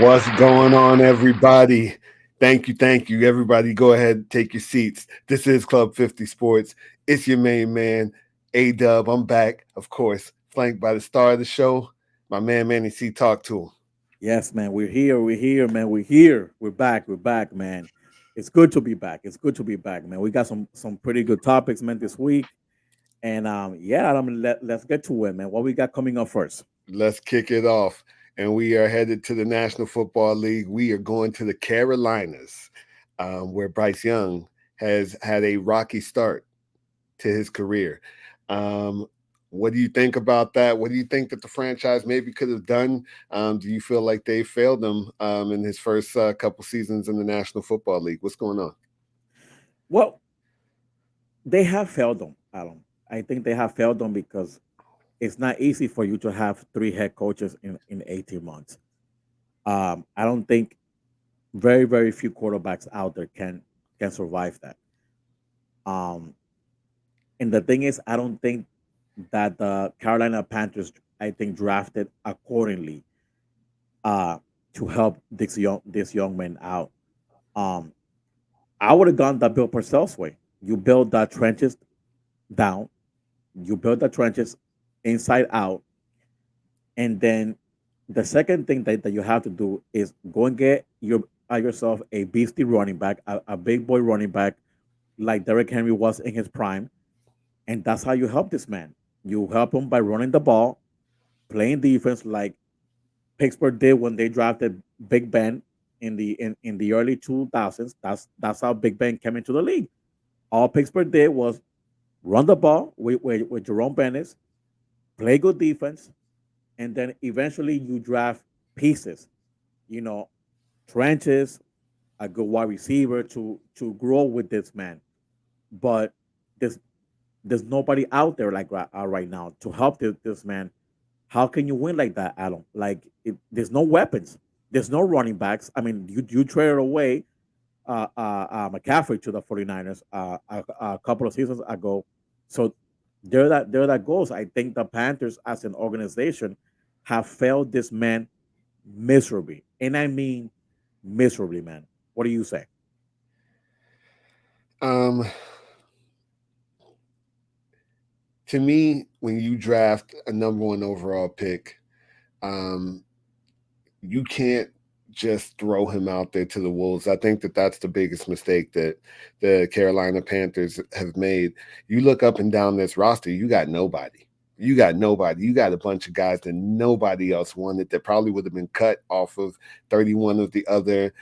What's going on, everybody? Thank you, thank you. Everybody, go ahead, take your seats. This is Club 50 Sports. It's your main man, A Dub. I'm back, of course, flanked by the star of the show, my man, Manny C. Talk to him. Yes, man, we're here. We're here, man. We're here. We're back. We're back, man. It's good to be back. It's good to be back, man. We got some pretty good topics, man, this week. And yeah, let's get to it, man. What we got coming up first? Let's kick it off. And we are headed to the National Football League. We are going to the Carolinas, where Bryce Young has had a rocky start to his career. Um, what do you think about that? What do you think that the franchise maybe could have done? Do you feel like they failed him in his first couple seasons in the National Football League? What's going on? Well, they have failed them, Adam. I think they have failed them because it's not easy for you to have three head coaches in 18 months. I don't think very few quarterbacks out there can survive that. Um, and the thing is, I don't think that the Carolina Panthers, I think, drafted accordingly uh, to help this young man out. Um, I would have gone the Bill Parcells way. You build the trenches down, you build the trenches inside out, and then the second thing that you have to do is go and get yourself a beastie running back, a big boy running back like Derrick Henry was in his prime, and that's how you help this man. You help him by running the ball, playing defense like Pittsburgh did when they drafted Big Ben in the early 2000s. That's how Big Ben came into the league. All Pittsburgh did was run the ball with Jerome Bennett, play good defense, and then eventually you draft pieces, you know, trenches, a good wide receiver to grow with this man. But there's there's nobody out there like right now to help this man. How can you win like that, Adam? There's no weapons. There's no running backs. I mean, you traded away McCaffrey to the 49ers a couple of seasons ago. So there that goes. I think the Panthers as an organization have failed this man miserably. And I mean miserably, man. What do you say? Um, to me, when you draft a number one overall pick, um, you can't just throw him out there to the wolves. I think that that's the biggest mistake that the Carolina Panthers have made. You look up and down this roster, you got nobody. You got nobody. You got a bunch of guys that nobody else wanted that probably would have been cut off of 31 of the other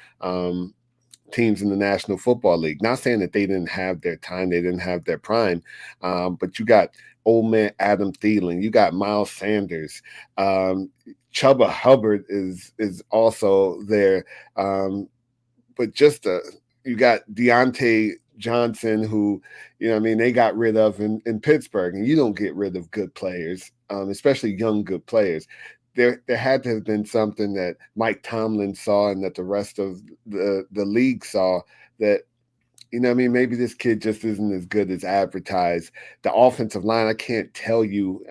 teams in the National Football League. Not saying that they didn't have their time, they didn't have their prime, but you got old man Adam Thielen, you got Miles Sanders, Chuba Hubbard is also there, but just you got Deontay Johnson, who they got rid of in Pittsburgh, and you don't get rid of good players, especially young good players. There had to have been something that Mike Tomlin saw and that the rest of the league saw that maybe this kid just isn't as good as advertised. The offensive line, I can't tell you.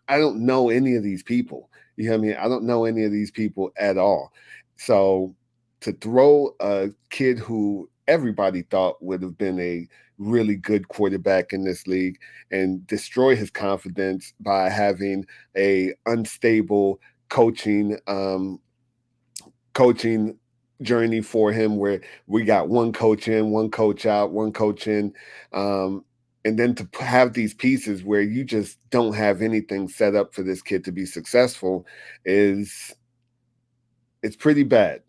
I don't know any of these people. You know what I mean? I don't know any of these people at all. So to throw a kid who everybody thought would have been a really good quarterback in this league and destroy his confidence by having a unstable coaching journey for him where we got one coach in, one coach out, one coach in. And then to have these pieces where you just don't have anything set up for this kid to be successful is it's pretty bad.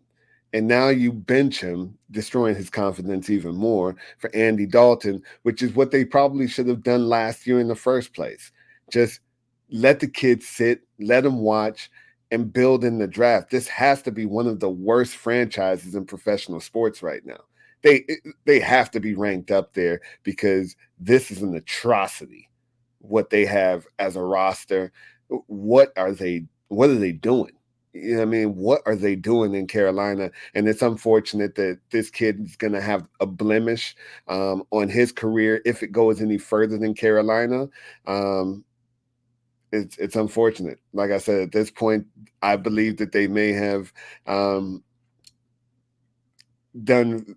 And now you bench him, destroying his confidence even more for Andy Dalton, which is what they probably should have done last year in the first place. Just let the kids sit, let them watch, and build in the draft. This has to be one of the worst franchises in professional sports right now. They have to be ranked up there because this is an atrocity what they have as a roster. What are they doing? You know what I mean? What are they doing in Carolina? And it's unfortunate that this kid is going to have a blemish on his career if it goes any further than Carolina. Um, it's unfortunate. Like I said, at this point, I believe that they may have. done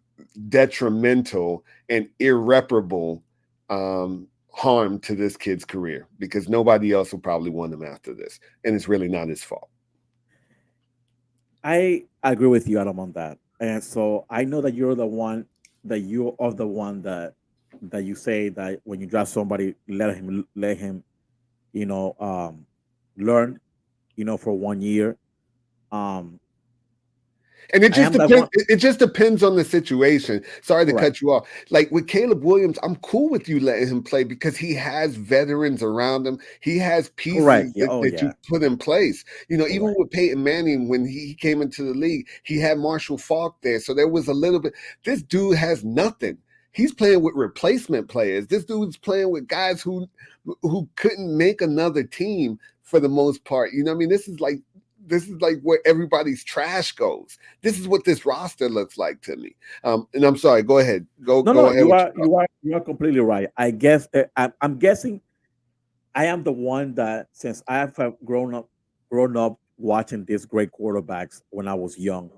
detrimental and irreparable harm to this kid's career, because nobody else will probably want him after this, and it's really not his fault. I agree with you, Adam, on that. And so I know that you're the one that you are the one that you say that when you draft somebody, let him you know learn for 1 year. Um, And it I just am that depends. one. It just depends on the situation. Sorry to Correct. cut you off. Like with Caleb Williams, I'm cool with you letting him play because he has veterans around him. He has Correct. pieces Yeah. Oh that yeah. you put in place. Even Correct. with Peyton Manning, when he came into the league, he had Marshall Faulk there. So there was a little bit. This dude has nothing. He's playing with replacement players. This dude's playing with guys who couldn't make another team for the most part. You know what I mean? This is like where everybody's trash goes. This is what this roster looks like to me. And I'm sorry. Go ahead. Go No, go no, ahead you with your are thought. you are you are completely right. I guess that I'm guessing I am the one that since I have grown up watching these great quarterbacks when I was young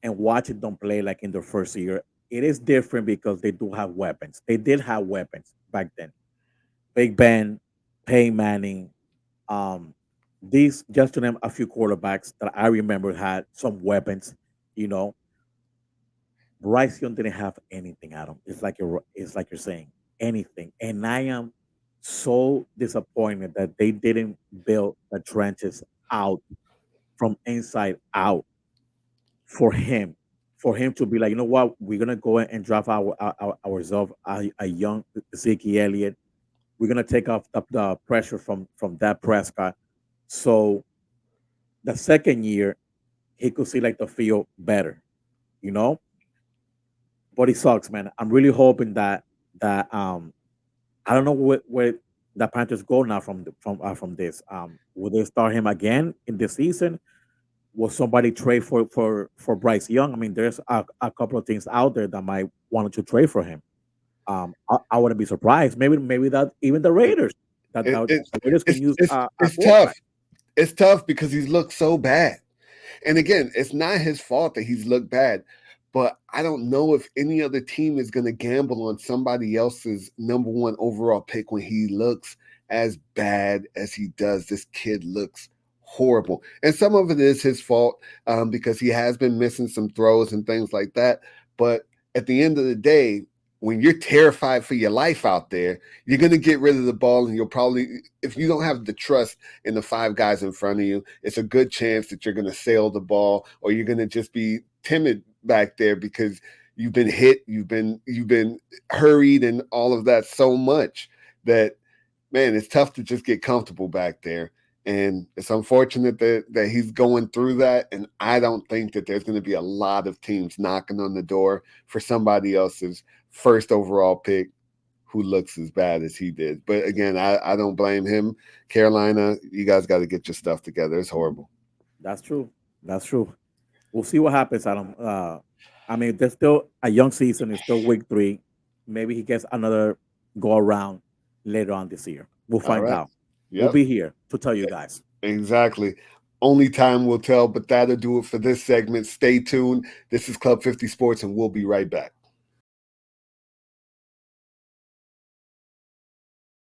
and watching them play like in their first year, it is different because they do have weapons. They did have weapons back then. Big Ben, Peyton Manning, um, these just to name a few quarterbacks that I remember had some weapons. You know, Bryce Young didn't have anything, Adam. It's like you're saying anything, and I am so disappointed that they didn't build the trenches out from inside out for him, for him to be like, you know what, we're gonna go and draft ourselves a young Zeke Elliott. We're gonna take off the pressure from that Prescott. So the second year he could see like the field better, you know. But it sucks, man. I'm really hoping that I don't know where the Panthers go now from this. Will they start him again in the season? Will somebody trade for Bryce Young? I mean, there's a couple of things out there that might want to trade for him. I wouldn't be surprised. Maybe that even the Raiders It, it, the Raiders can it's use it's a it's tough. quarterback. It's tough because he's looked so bad. And again, it's not his fault that he's looked bad, but I don't know if any other team is going to gamble on somebody else's number one overall pick when he looks as bad as he does. This kid looks horrible. And some of it is his fault, because he has been missing some throws and things like that. But at the end of the day, when you're terrified for your life out there, you're going to get rid of the ball, and you'll probably, if you don't have the trust in the five guys in front of you, it's a good chance that you're going to sail the ball, or you're going to just be timid back there because you've been hit, you've been hurried, and all of that so much that, man, it's tough to just get comfortable back there. And it's unfortunate that he's going through that. And I don't think that there's going to be a lot of teams knocking on the door for somebody else's first overall pick who looks as bad as he did. But again, I don't blame him. Carolina, you guys got to get your stuff together. It's horrible. That's true. That's true. We'll see what happens, Adam. I mean, there's still a young season. It's still week 3. Maybe he gets another go around later on this year. We'll All find right. out. We'll Yep. be here to tell you guys. Exactly. Only time will tell, but that'll do it for this segment. Stay tuned. This is Club 50 Sports, and we'll be right back.